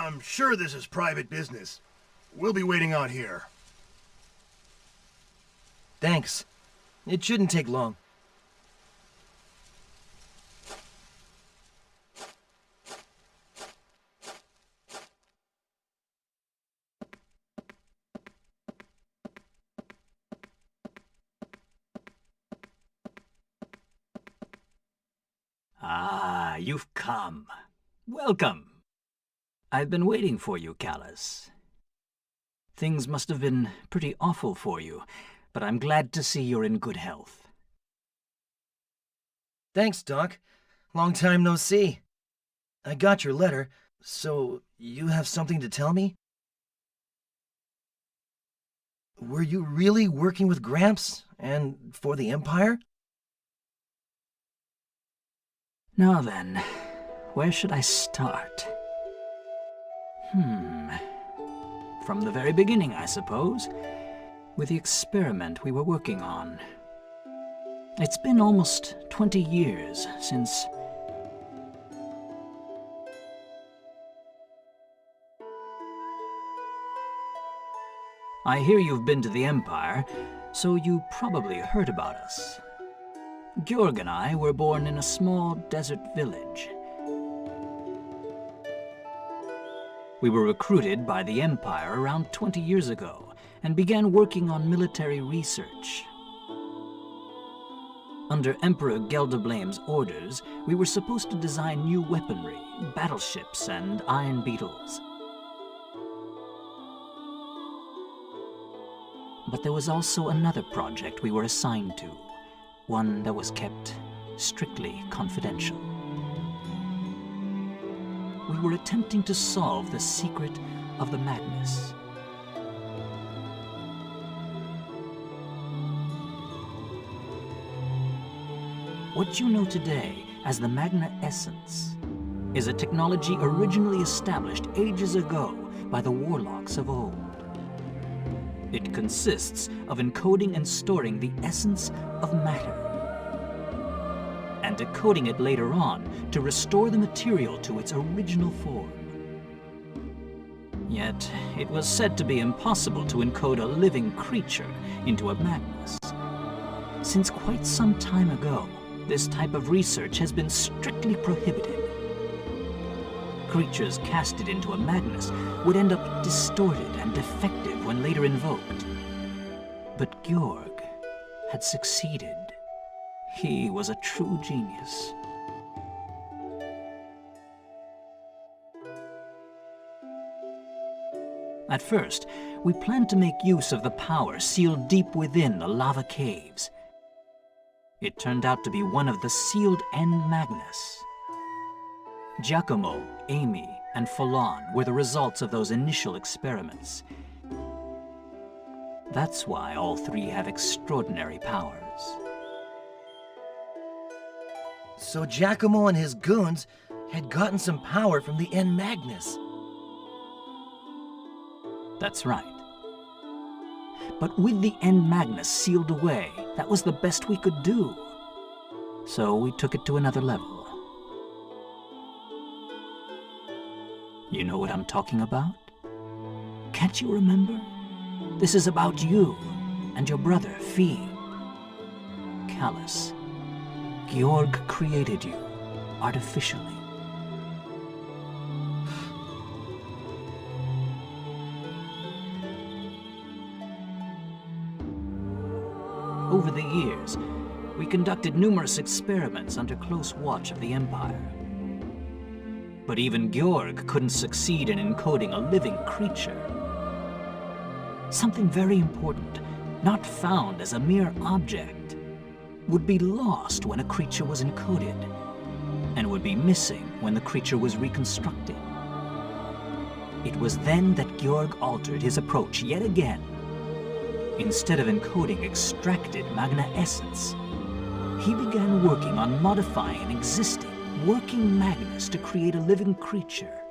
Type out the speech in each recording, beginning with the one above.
I'm sure this is private business. We'll be waiting out here. Thanks. It shouldn't take long. Ah, you've come. Welcome. I've been waiting for you, Callus. Things must have been pretty awful for you, but I'm glad to see you're in good health. Thanks, Doc. Long time no see. I got your letter, so you have something to tell me? Were you really working with Gramps and for the Empire? Now then, where should I start? From the very beginning, I suppose, with the experiment we were working on. It's been almost 20 years since... I hear you've been to the Empire, so you probably heard about us. Georg and I were born in a small desert village. We were recruited by the Empire around 20 years ago and began working on military research. Under Emperor Geldeblame's orders, we were supposed to design new weaponry, battleships, and iron beetles. But there was also another project we were assigned to, one that was kept strictly confidential. We were attempting to solve the secret of the Magnus. What you know today as the Magna Essence is a technology originally established ages ago by the warlocks of old. It consists of encoding and storing the essence of matter, and decoding it later on to restore the material to its original form. Yet, it was said to be impossible to encode a living creature into a Magnus. Since quite some time ago, this type of research has been strictly prohibited. Creatures casted into a Magnus would end up distorted and defective when later invoked. But Georg had succeeded. He was a true genius. At first, we planned to make use of the power sealed deep within the lava caves. It turned out to be one of the sealed End Magnus. Giacomo, Amy, and Falon were the results of those initial experiments. That's why all three have extraordinary powers. So Giacomo and his goons had gotten some power from the End Magnus. That's right. But with the End Magnus sealed away, that was the best we could do. So we took it to another level. You know what I'm talking about? Can't you remember? This is about you and your brother, Fee. Callus. Georg created you artificially. Over the years, we conducted numerous experiments under close watch of the Empire. But even Georg couldn't succeed in encoding a living creature. Something very important, not found as a mere object, would be lost when a creature was encoded, and would be missing when the creature was reconstructed. It was then that Georg altered his approach yet again. Instead of encoding extracted Magna Essence, he began working on modifying an existing, working Magnus to create a living creature.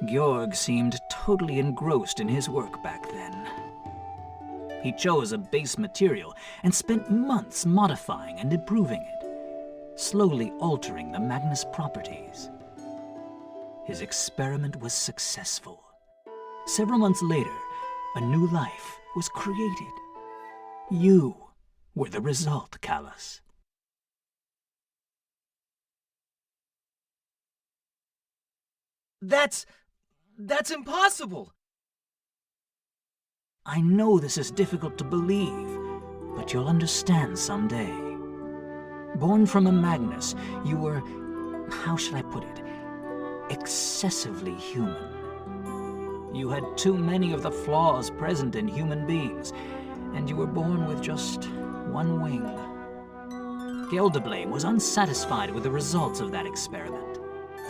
Georg seemed totally engrossed in his work back then. He chose a base material and spent months modifying and improving it, slowly altering the Magnus properties. his experiment was successful. Several months later, a new life was created. You were the result, Callus. That's impossible! I know this is difficult to believe, but you'll understand someday. Born from a Magnus, you were, how should I put it, excessively human. You had too many of the flaws present in human beings, and you were born with just one wing. Gelderblame was unsatisfied with the results of that experiment.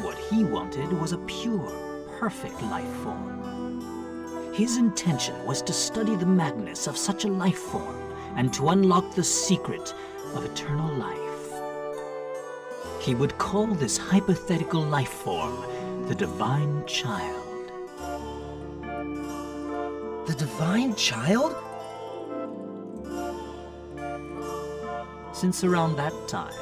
What he wanted was a pure, perfect life form. His intention was to study the Magnus of such a life form and to unlock the secret of eternal life. He would call this hypothetical life form the Divine Child. The Divine Child? Since around that time,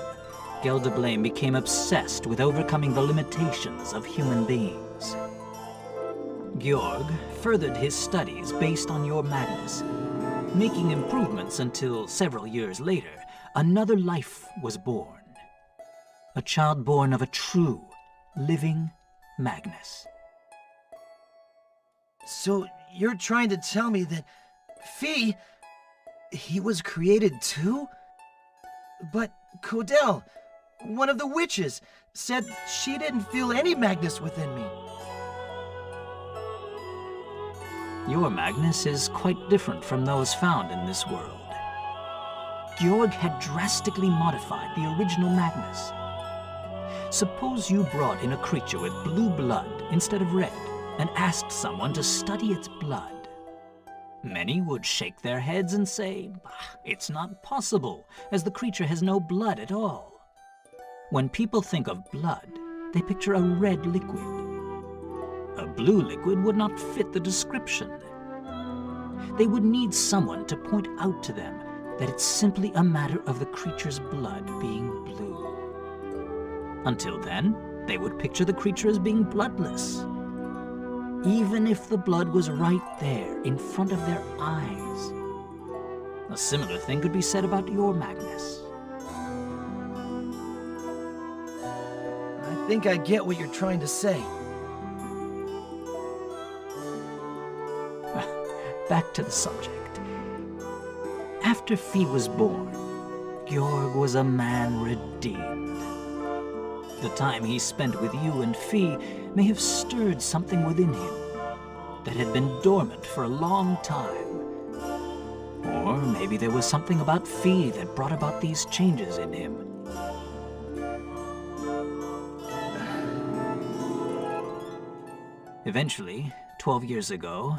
Gelderblame became obsessed with overcoming the limitations of human beings. Georg furthered his studies based on your Magnus, making improvements until several years later, another life was born. A child born of a true, living Magnus. So you're trying to tell me that Fee, he was created too? But Codell, one of the witches, said she didn't feel any Magnus within me. Your Magnus is quite different from those found in this world. Georg had drastically modified the original Magnus. Suppose you brought in a creature with blue blood instead of red and asked someone to study its blood. Many would shake their heads and say, "It's not possible, as the creature has no blood at all." When people think of blood, they picture a red liquid. A blue liquid would not fit the description. They would need someone to point out to them that it's simply a matter of the creature's blood being blue. Until then, they would picture the creature as being bloodless, even if the blood was right there in front of their eyes. A similar thing could be said about your Magnus. I think I get what you're trying to say. Back to the subject. After Fee was born, Georg was a man redeemed. The time he spent with you and Fee may have stirred something within him that had been dormant for a long time. Or maybe there was something about Fee that brought about these changes in him. Eventually, 12 years ago,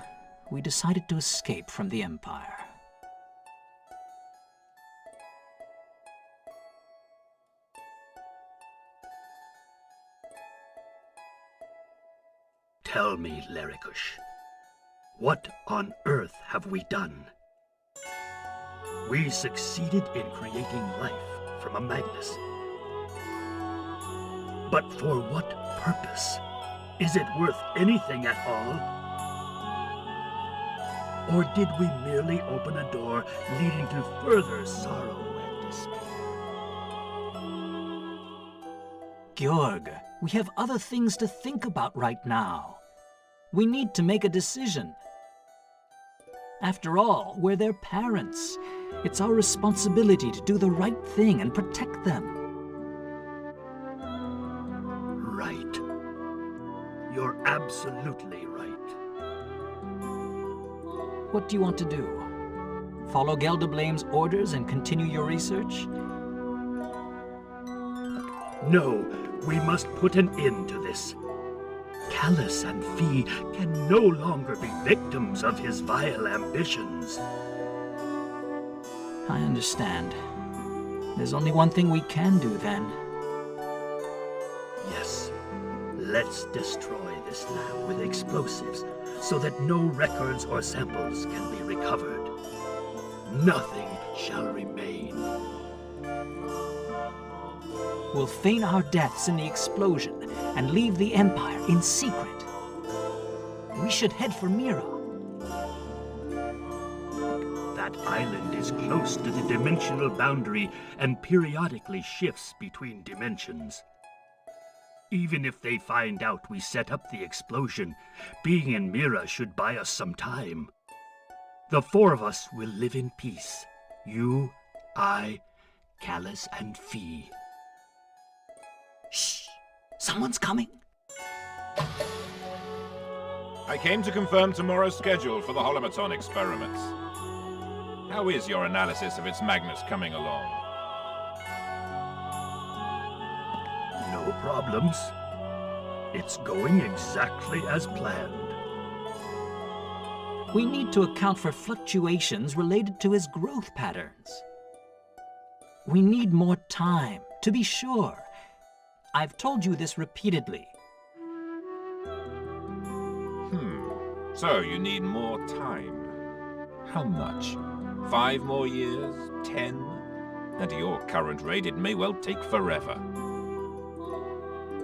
we decided to escape from the Empire. Tell me, Larikush, what on earth have we done? We succeeded in creating life from a Magnus. But for what purpose? Is it worth anything at all? Or did we merely open a door leading to further sorrow and despair? Georg, we have other things to think about right now. We need to make a decision. After all, we're their parents. It's our responsibility to do the right thing and protect them. Right. You're absolutely right. What do you want to do? Follow Gelderblame's orders and continue your research? No, we must put an end to this. Callus and Fee can no longer be victims of his vile ambitions. I understand. There's only one thing we can do then. Yes, let's destroy this lab with explosives so that no records or samples can be recovered. Nothing shall remain. We'll feign our deaths in the explosion and leave the Empire in secret. We should head for Mira. That island is close to the dimensional boundary and periodically shifts between dimensions. Even if they find out we set up the explosion, being in Mira should buy us some time. The four of us will live in peace. You, I, Callus, and Fee. Shh! Someone's coming. I came to confirm tomorrow's schedule for the holomaton experiments. How is your analysis of its Magnus coming along? No problems. It's going exactly as planned. We need to account for fluctuations related to his growth patterns. We need more time, to be sure. I've told you this repeatedly. So you need more time. How much? 5 more years? 10? At your current rate, it may well take forever.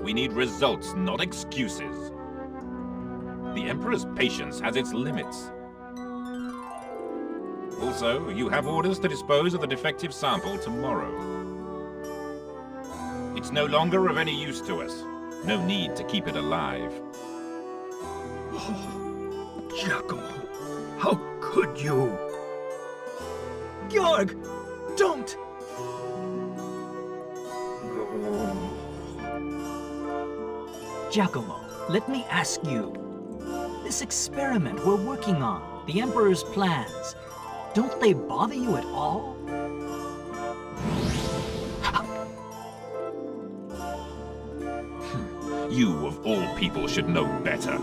We need results, not excuses. The Emperor's patience has its limits. Also, you have orders to dispose of the defective sample tomorrow. It's no longer of any use to us. No need to keep it alive. Oh, Giacomo, how could you? Georg! Don't! Giacomo, let me ask you. This experiment we're working on, the Emperor's plans, don't they bother you at all? You, of all people, should know better.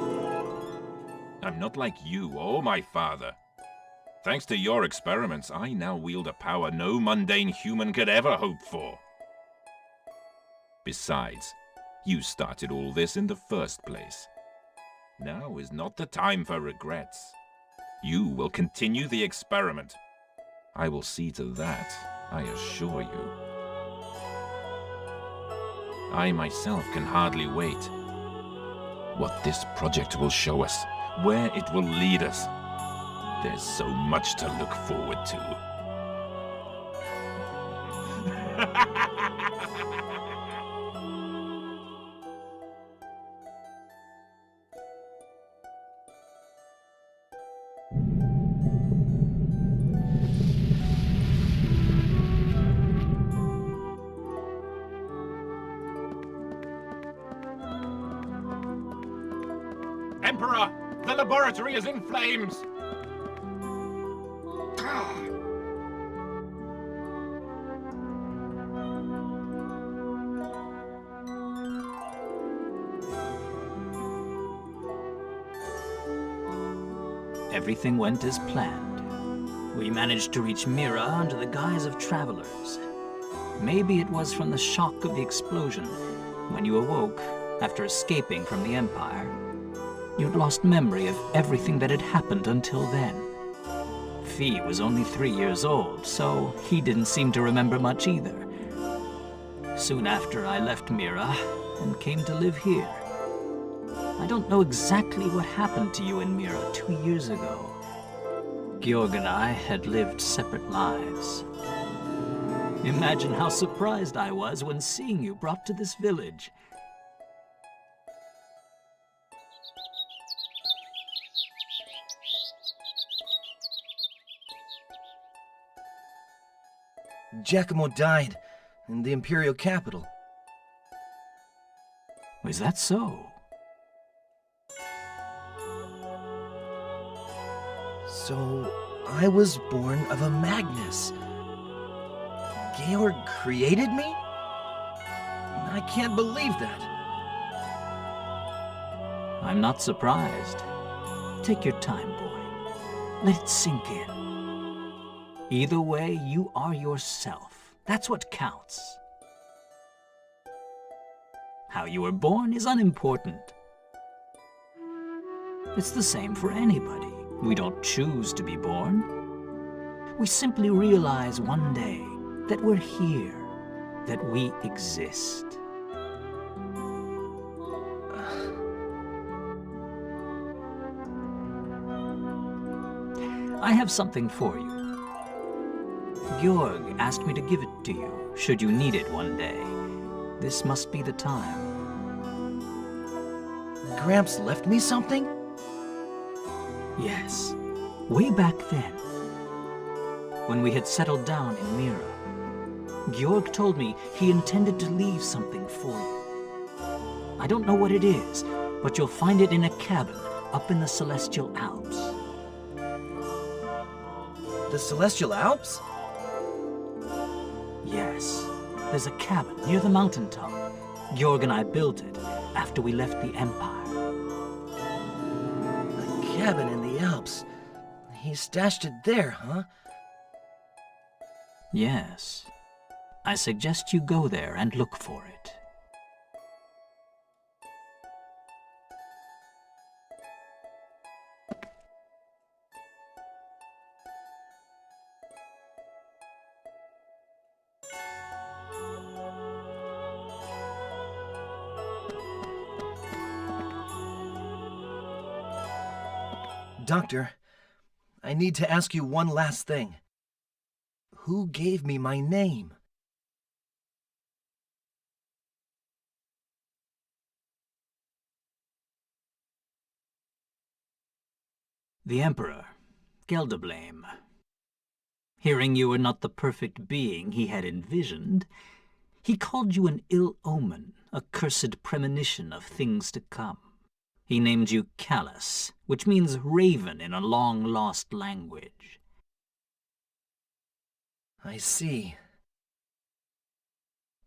I'm not like you or my father. Thanks to your experiments, I now wield a power no mundane human could ever hope for. Besides, you started all this in the first place. Now is not the time for regrets. You will continue the experiment. I will see to that, I assure you. I myself can hardly wait. What this project will show us, where it will lead us. There's so much to look forward to. Emperor! The laboratory is in flames! Everything went as planned. We managed to reach Mira under the guise of travelers. Maybe it was from the shock of the explosion. When you awoke, after escaping from the Empire, you'd lost memory of everything that had happened until then. Fee was only 3 years old, so he didn't seem to remember much either. Soon after, I left Mira and came to live here. I don't know exactly what happened to you in Mira 2 years ago. Georg and I had lived separate lives. Imagine how surprised I was when seeing you brought to this village. Giacomo died in the Imperial capital. Is that so? So, I was born of a Magnus. Georg created me? I can't believe that. I'm not surprised. Take your time, boy. Let it sink in. Either way, you are yourself. That's what counts. How you were born is unimportant. It's the same for anybody. We don't choose to be born. We simply realize one day that we're here, that we exist. I have something for you. Georg asked me to give it to you, should you need it one day. This must be the time. Gramps left me something? Yes, way back then, when we had settled down in Mira. Georg told me he intended to leave something for you. I don't know what it is, but you'll find it in a cabin up in the Celestial Alps. The Celestial Alps? Yes, there's a cabin near the mountaintop. Georg and I built it after we left the Empire. A cabin in the Alps. He stashed it there, huh? Yes. I suggest you go there and look for it. Doctor, I need to ask you one last thing. Who gave me my name? The Emperor, Gelderblame. Hearing you were not the perfect being he had envisioned, he called you an ill omen, a cursed premonition of things to come. He named you Callus, which means raven in a long-lost language. I see.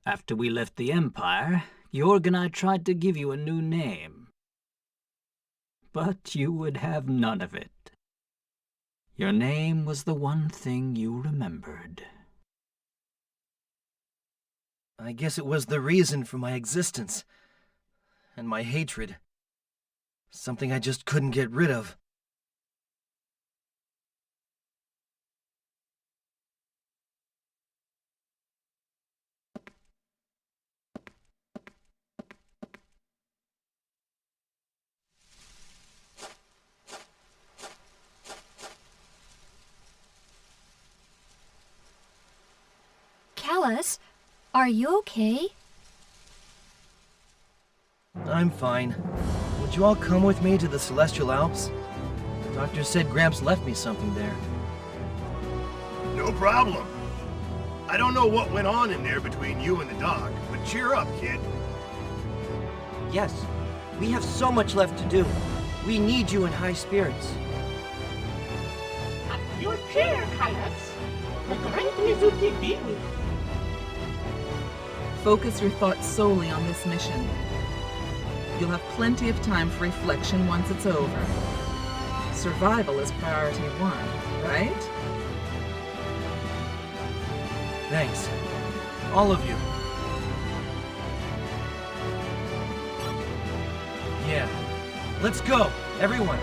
After we left the Empire, Georg and I tried to give you a new name. But you would have none of it. Your name was the one thing you remembered. I guess it was the reason for my existence. And my hatred. Something I just couldn't get rid of. Callus, are you okay? I'm fine. Would you all come with me to the Celestial Alps? The doctor said Gramps left me something there. No problem. I don't know what went on in there between you and the doc, but cheer up, kid. Yes, we have so much left to do. We need you in high spirits. At your chair, Kaitos. The great Mizuki be with you. Focus your thoughts solely on this mission. You'll have plenty of time for reflection once it's over. Survival is priority one, right? Thanks. All of you. Yeah. Let's go, everyone.